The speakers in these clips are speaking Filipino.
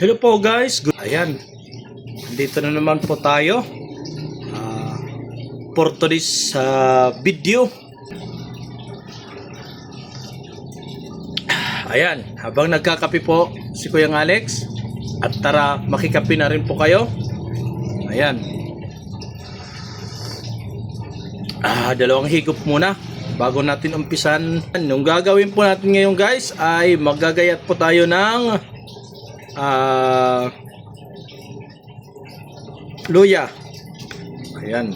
Hello po guys. Ayan. Dito na naman po tayo. For today's video. Ayan. Habang nagkakape po si Kuyang Alex. At tara makikape na rin po kayo. Ayan. Dalawang higop muna bago natin umpisan. Yung gagawin po natin ngayon guys ay maggagayat po tayo ng luya. Ayan.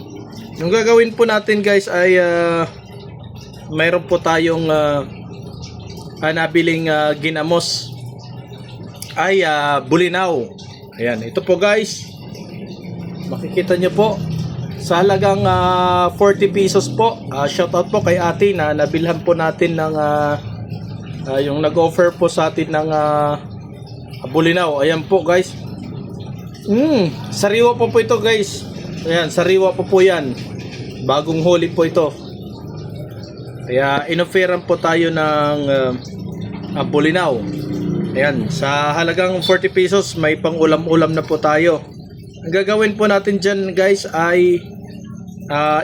Yung gagawin po natin guys ay mayroon po tayong nabiling ginamos ay bulinaw. Ayan, ito po guys, makikita nyo po sa halagang 40 pesos po. Shoutout po kay ate na nabilhan po natin ng yung nag-offer po sa atin ng bulinaw. Ayan po guys. Sariwa po ito guys. Ayan, sariwa po yan. Bagong huli po ito. Kaya inoferan po tayo ng bulinaw. Ayan, sa halagang 40 pesos may pang ulam-ulam na po tayo. Ang gagawin po natin dyan guys ay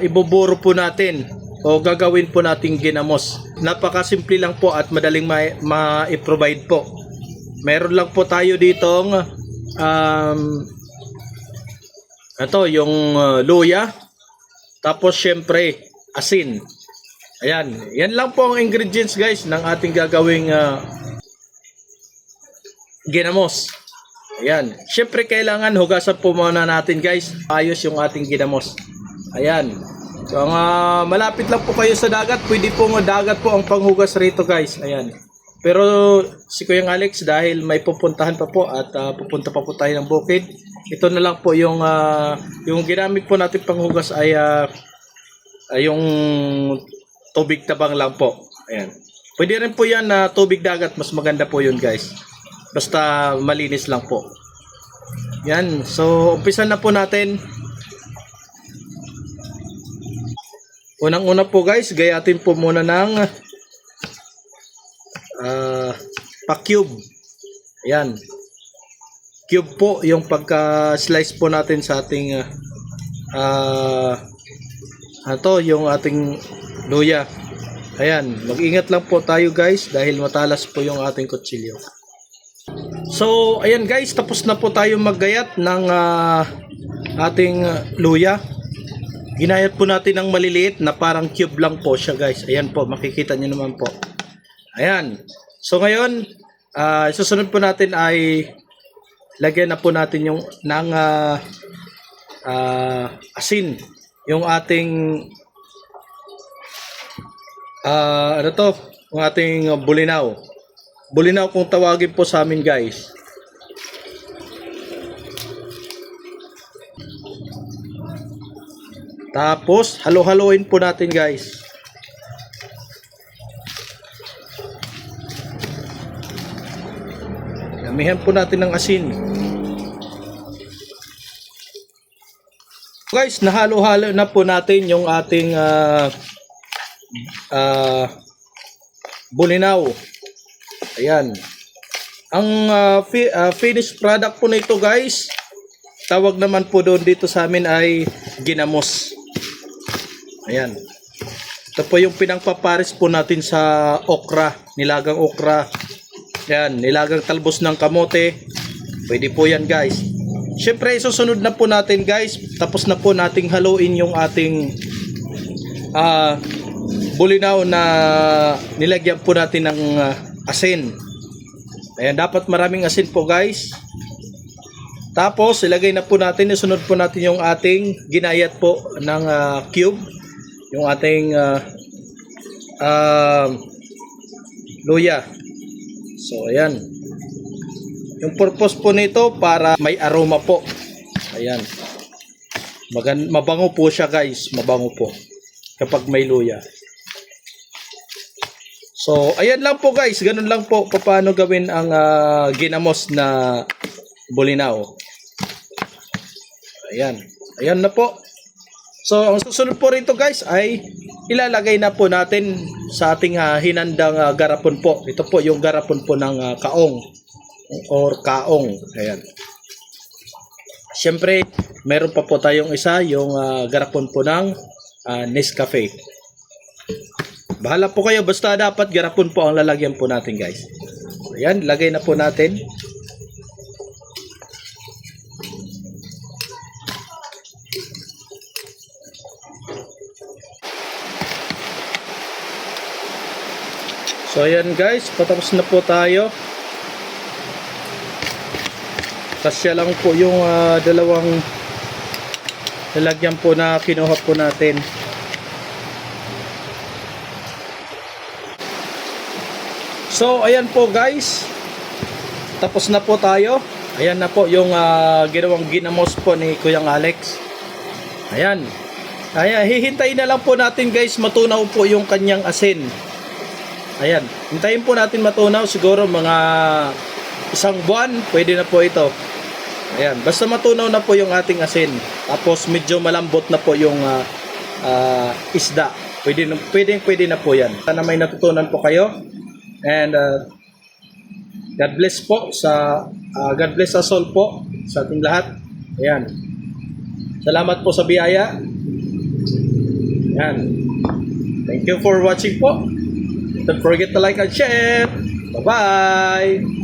ibuburo po natin o gagawin po nating ginamos. Napakasimple lang po at madaling ma-provide po. Meron lang po tayo ditong ito yung luya, tapos syempre asin. Ayan, yan lang po ang ingredients guys ng ating gagawing ginamos. Ayan, syempre kailangan hugasan po muna natin guys ayos yung ating ginamos. Ayan, so malapit lang po kayo sa dagat, pwede po dagat po ang panghugas rito guys. Ayan, pero si Kuyang Alex dahil may pupuntahan pa po at pupunta pa po tayo ng bukid, ito na lang po yung ginamit po natin panghugas ay yung tubig tabang lang po. Ayan, pwede rin po yan na tubig dagat, mas maganda po yun guys, basta malinis lang po. Yan, so umpisan na po natin. Unang-una po guys, gayatin po muna ng pa-cube. Ayan, cube po yung pagka-slice po natin sa ating yung ating luya. Ayan, mag-ingat lang po tayo guys dahil matalas po yung ating kutsilyo. So ayan guys, tapos na po tayo maggayat ng ating luya. Ginayat po natin ng maliliit na parang cube lang po siya guys. Ayan po, makikita nyo naman po. Ayan, so ngayon susunod po natin ay lagyan na po natin yung ng asin, yung ating yung ating bulinaw. Bulinaw kung tawagin po sa amin guys. Tapos halo-haloin po natin guys. Damihan po natin ng asin. Guys, nahalo-halo na po natin yung ating bulinaw. Ayan. Ang finished product po nito guys, tawag naman po doon dito sa amin ay ginamos. Ayan. Ito po yung pinangpapares po natin sa okra, nilagang okra. Ayan, nilagang talbos ng kamote. Pwede po yan guys. Syempre susunod na po natin guys, tapos na po nating haluin yung ating bulinaw na nilagyan po natin ng asin. Ayan, dapat maraming asin po guys. Tapos ilagay na po natin, isunod po natin yung ating ginayat po ng cube, yung ating luya. So ayan, yung purpose po nito para may aroma po. Ayan, mabango po siya guys, mabango po kapag may luya. So ayan lang po guys, ganun lang po paano gawin ang ginamos na bulinaw. Ayan, ayan na po. So ang susunod po rito guys ay ilalagay na po natin sa ating hinandang garapon po. Ito po yung garapon po ng kaong. or kaong. Ayan. Siyempre, meron pa po tayong isa, yung garapon po ng Nescafe. Bahala po kayo, basta dapat garapon po ang lalagyan po natin, guys. Ayan, lagay na po natin. So ayan guys, patapos na po tayo. Kasya lang po yung dalawang lalagyan po na kinuha po natin. So ayan po guys, tapos na po tayo. Ayan na po yung ginawang ginamos po ni Kuyang Alex. Ayan. Ayan, hihintayin na lang po natin guys, matunaw po yung kanyang asin. Ayan, hintayin po natin matunaw, siguro mga 1 buwan, pwede na po ito. Ayan, basta matunaw na po yung ating asin. Tapos medyo malambot na po yung isda. Pwede na po yan. Sana may natutunan po kayo. And God bless po God bless us all po sa ating lahat. Ayan. Salamat po sa biyaya. Ayan. Thank you for watching po. Don't forget to like and share. Bye-bye!